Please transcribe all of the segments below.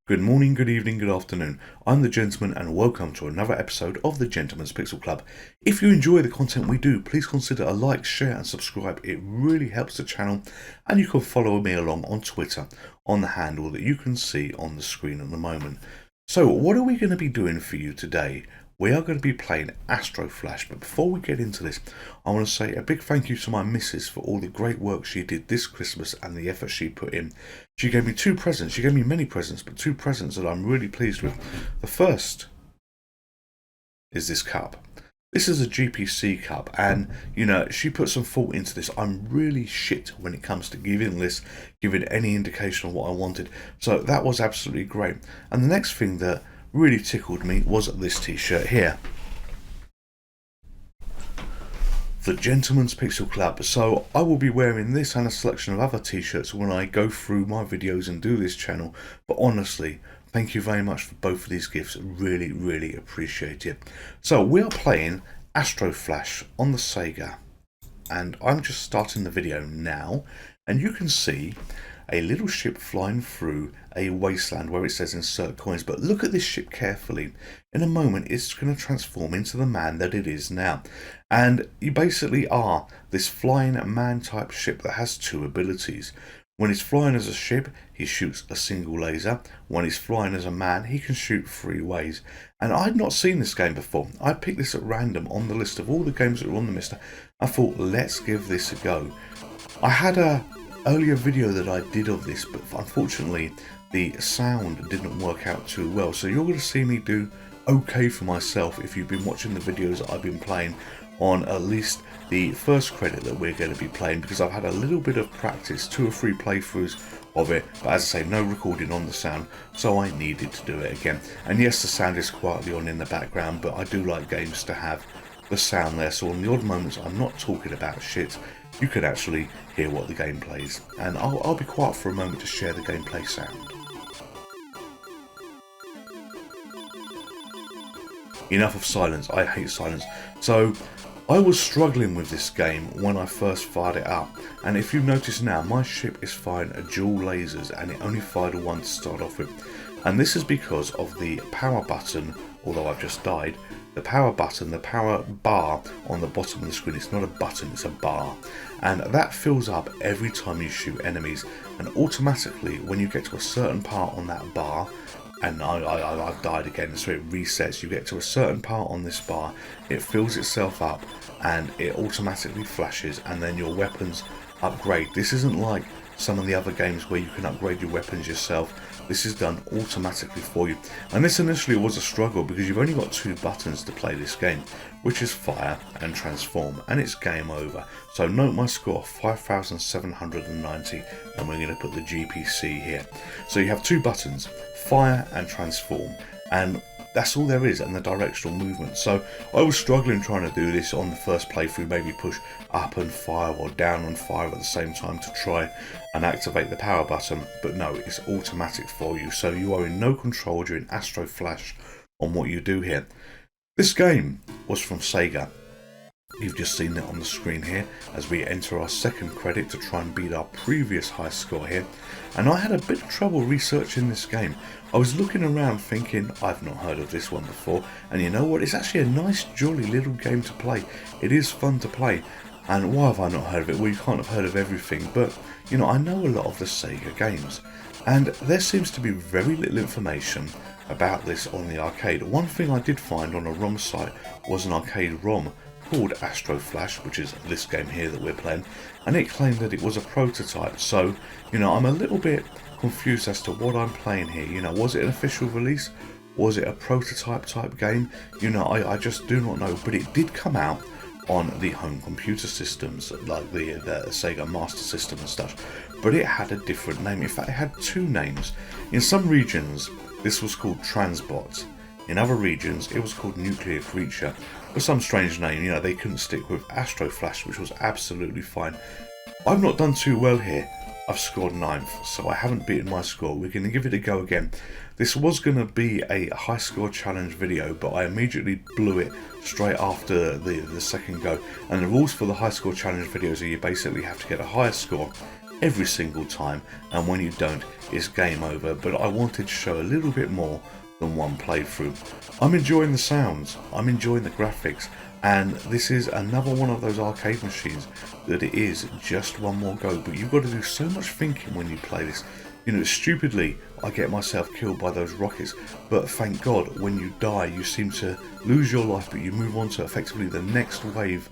Good morning, good evening, good afternoon. I'm the Gentleman and welcome to another episode of the Gentleman's Pixel Club. If you enjoy the content we do, please consider a like, share and subscribe. It really helps the channel, and you can follow me along on Twitter on the handle that you can see on the screen at the moment. So what are we going to be doing for you today? We are going to be playing Astro Flash, but before we get into this, I want to say a big thank you to my missus for all the great work she did this Christmas and the effort she put in. She gave me two presents. She gave me many presents, but two presents that I'm really pleased with. The first is this cup. This is a GPC cup, and she put some thought into this. I'm really shit when it comes to giving any indication of what I wanted, so that was absolutely great. And the next thing that really tickled me was this t-shirt here, the Gentleman's Pixel Club. So I will be wearing this and a selection of other t-shirts when I go through my videos and do this channel. But honestly, thank you very much for both of these gifts. Really appreciate it. So we are playing Astro Flash on the Sega, and I'm just starting the video now, and you can see a little ship flying through a wasteland where it says insert coins. But look at this ship carefully. In a moment it's going to transform into the man that it is now, and you basically are this flying man type ship that has two abilities. When he's flying as a ship, he shoots a single laser. When he's flying as a man, he can shoot three ways. And I'd not seen this game before. I picked this at random on the list of all the games that were on the MiSTer. I thought, let's give this a go. I had a earlier video that I did of this, but unfortunately the sound didn't work out too well, so you're going to see me do okay for myself if you've been watching the videos that I've been playing on at least the first credit that we're going to be playing, because I've had a little bit of practice, 2 or 3 playthroughs of it, but as I say, no recording on the sound, so I needed to do it again. And yes, the sound is quietly on in the background, but I do like games to have the sound there, so on the odd moments I'm not talking about shit, you can actually hear what the game plays. And I'll be quiet for a moment to share the gameplay sound. Enough of silence, I hate silence. So I was struggling with this game when I first fired it up, and if you notice now, my ship is firing a dual lasers and it only fired a one to start off with. And this is because of the power button, although I've just died. The power button, the power bar on the bottom of the screen, it's not a button, it's a bar. And that fills up every time you shoot enemies. And automatically, when you get to a certain part on that bar, and I've died again, so it resets, you get to a certain part on this bar, it fills itself up and it automatically flashes, and then your weapons upgrade. This isn't like some of the other games where you can upgrade your weapons yourself. This is done automatically for you, and this initially was a struggle because you've only got 2 buttons to play this game, which is fire and transform, and it's game over. So note my score, 5,790, and we're going to put the GPC here. So you have 2 buttons, fire and transform, and that's all there is, and the directional movement. So I was struggling trying to do this on the first playthrough, maybe push up and fire or down and fire at the same time to try and activate the power button, but no, it's automatic for you, so you are in no control during Astro Flash on what you do here. This game was from Sega. You've just seen it on the screen here as we enter our second credit to try and beat our previous high score here. And I had a bit of trouble researching this game. I was looking around thinking, I've not heard of this one before, and you know what, it's actually a nice jolly little game to play. It is fun to play, and why have I not heard of it? Well, you can't have heard of everything, but I know a lot of the Sega games, and there seems to be very little information about this on the arcade. One thing I did find on a ROM site was an arcade ROM called Astro Flash, which is this game here that we're playing, and it claimed that it was a prototype. So I'm a little bit confused as to what I'm playing here. Was it an official release? Was it a prototype type game? I just do not know, but it did come out on the home computer systems like the Sega Master System and stuff, but it had a different name. In fact, it had 2 names. In some regions this was called Transbot, in other regions it was called Nuclear Creature, for some strange name. They couldn't stick with Astro Flash, which was absolutely fine. I've not done too well here. I've scored 9th, so I haven't beaten my score. We're going to give it a go again. This was going to be a high score challenge video, but I immediately blew it straight after the second go. And the rules for the high score challenge videos are you basically have to get a higher score every single time, and when you don't, it's game over. But I wanted to show a little bit more than one playthrough. I'm enjoying the sounds, I'm enjoying the graphics, and this is another one of those arcade machines that it is just one more go, but you've got to do so much thinking when you play this. You know, stupidly, I get myself killed by those rockets, but thank God, when you die, you seem to lose your life, but you move on to effectively the next wave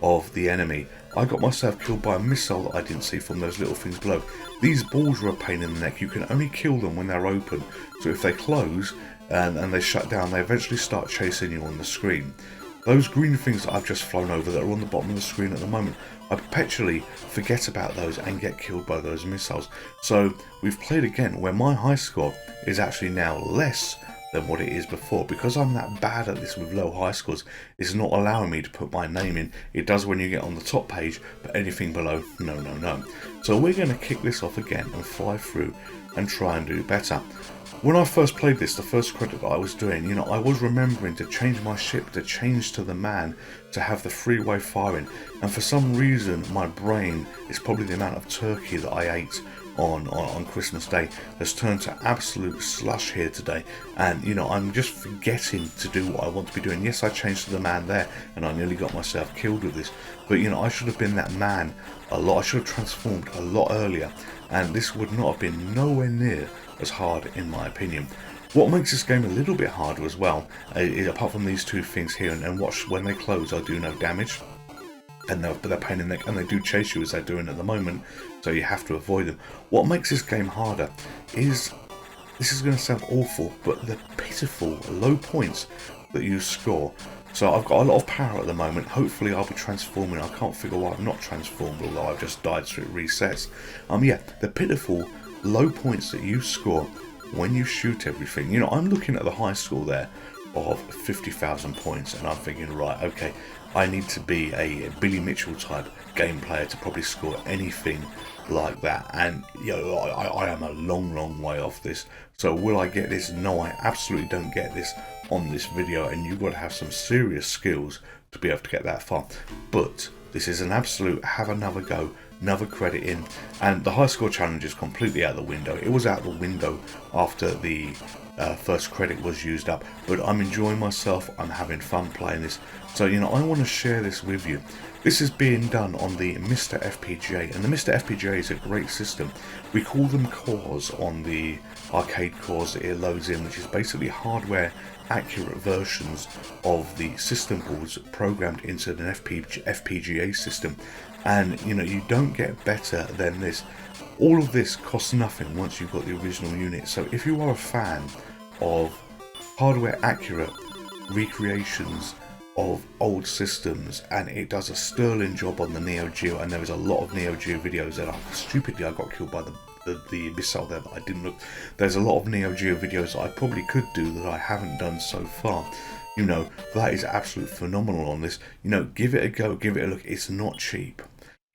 of the enemy. I got myself killed by a missile that I didn't see from those little things below. These balls are a pain in the neck. You can only kill them when they're open, so if they close and they shut down, they eventually start chasing you on the screen. Those green things that I've just flown over that are on the bottom of the screen at the moment, I perpetually forget about those and get killed by those missiles. So we've played again where my high score is actually now less than what it is before. Because I'm that bad at this with low high scores, it's not allowing me to put my name in. It does when you get on the top page, but anything below, no. So we're going to kick this off again and fly through and try and do better. When I first played this, the first credit that I was doing, you know, I was remembering to change my ship, to change to the man, to have the freeway firing, and for some reason my brain, is probably the amount of turkey that I ate on Christmas Day, has turned to absolute slush here today, and you know, I'm just forgetting to do what I want to be doing. Yes, I changed to the man there and I nearly got myself killed with this, but you know, I should have been that man a lot. I should have transformed a lot earlier, and this would not have been nowhere near as hard in my opinion. What makes this game a little bit harder as well, apart from these two things here, and watch when they close I do no damage, and they're a pain in the neck, and they do chase you as they're doing at the moment, so you have to avoid them. What makes this game harder is, this is going to sound awful, but the pitiful low points that you score. So I've got a lot of power at the moment. Hopefully I'll be transforming. I can't figure why I've not transformed, although I've just died, so it resets. Yeah, the pitiful low points that you score when you shoot everything. You know, I'm looking at the high score there of 50,000 points, and I'm thinking, right, okay, I need to be a Billy Mitchell type game player to probably score anything like that, and you know, I am a long way off this. So will I get this? No, I absolutely don't get this on this video, and you've got to have some serious skills to be able to get that far. But this is an absolute have another go, another credit in, and the high score challenge is completely out the window. It was out the window after the first credit was used up, but I'm enjoying myself, I'm having fun playing this, so you know, I want to share this with you. This is being done on the MiSTer FPGA, and the MiSTer FPGA is a great system. We call them cores on the arcade cores that it loads in, which is basically hardware accurate versions of the system boards programmed into an FPGA system, and you know, you don't get better than this. All of this costs nothing once you've got the original unit, so if you are a fan of hardware accurate recreations of old systems, and it does a sterling job on the Neo Geo, and there is a lot of Neo Geo videos that stupidly I got killed by the missile there that I didn't look. There's a lot of Neo Geo videos that I probably could do that I haven't done so far. You know, that is absolute phenomenal on this. You know, give it a go, give it a look. It's not cheap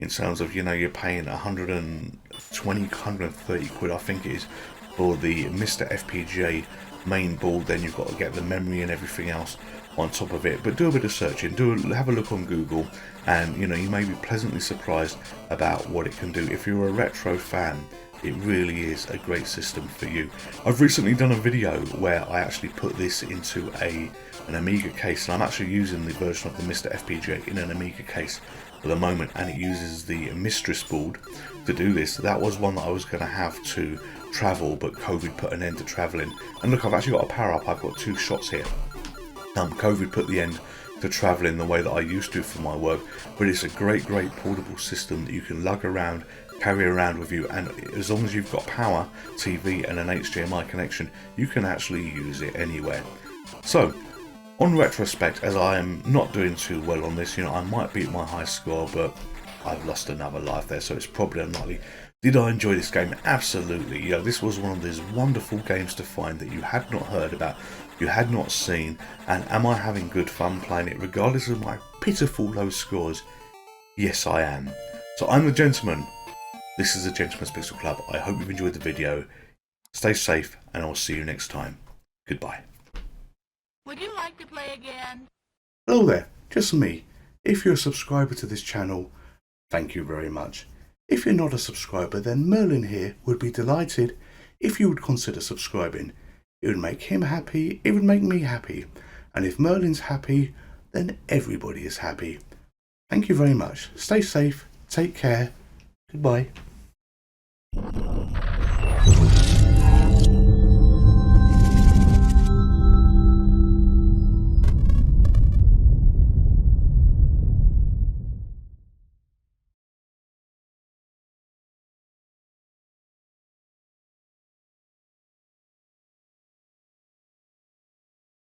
in terms of, you know, you're paying 120, 130 quid I think it is for the MiSTer FPGA main board. Then you've got to get the memory and everything else on top of it. But do a bit of searching, have a look on Google, and you know, you may be pleasantly surprised about what it can do. If you're a retro fan, it really is a great system for you. I've recently done a video where I actually put this into an Amiga case, and I'm actually using the version of the MiSTer FPGA in an Amiga case at the moment, and it uses the Mistress board to do this. That was one that I was going to have to travel, but COVID put an end to travelling. And look, I've actually got a power up. I've got 2 shots here. COVID put the end to travelling the way that I used to for my work, but it's a great portable system that you can lug around, carry around with you, and as long as you've got power, TV and an HDMI connection, you can actually use it anywhere. So on retrospect, as I am not doing too well on this, you know, I might beat my high score, but I've lost another life there, so it's probably unlikely. Did I enjoy this game? Absolutely. You know, this was one of these wonderful games to find that you had not heard about, you had not seen, and am I having good fun playing it regardless of my pitiful low scores? Yes, I am. So I'm the Gentleman. This is the Gentleman's Pixel Club. I hope you've enjoyed the video. Stay safe, and I'll see you next time. Goodbye. Would you like to play again? Hello there, just me. If you're a subscriber to this channel, thank you very much. If you're not a subscriber, then Merlin here would be delighted if you would consider subscribing. It would make him happy, it would make me happy, and if Merlin's happy, then everybody is happy. Thank you very much. Stay safe, take care, goodbye.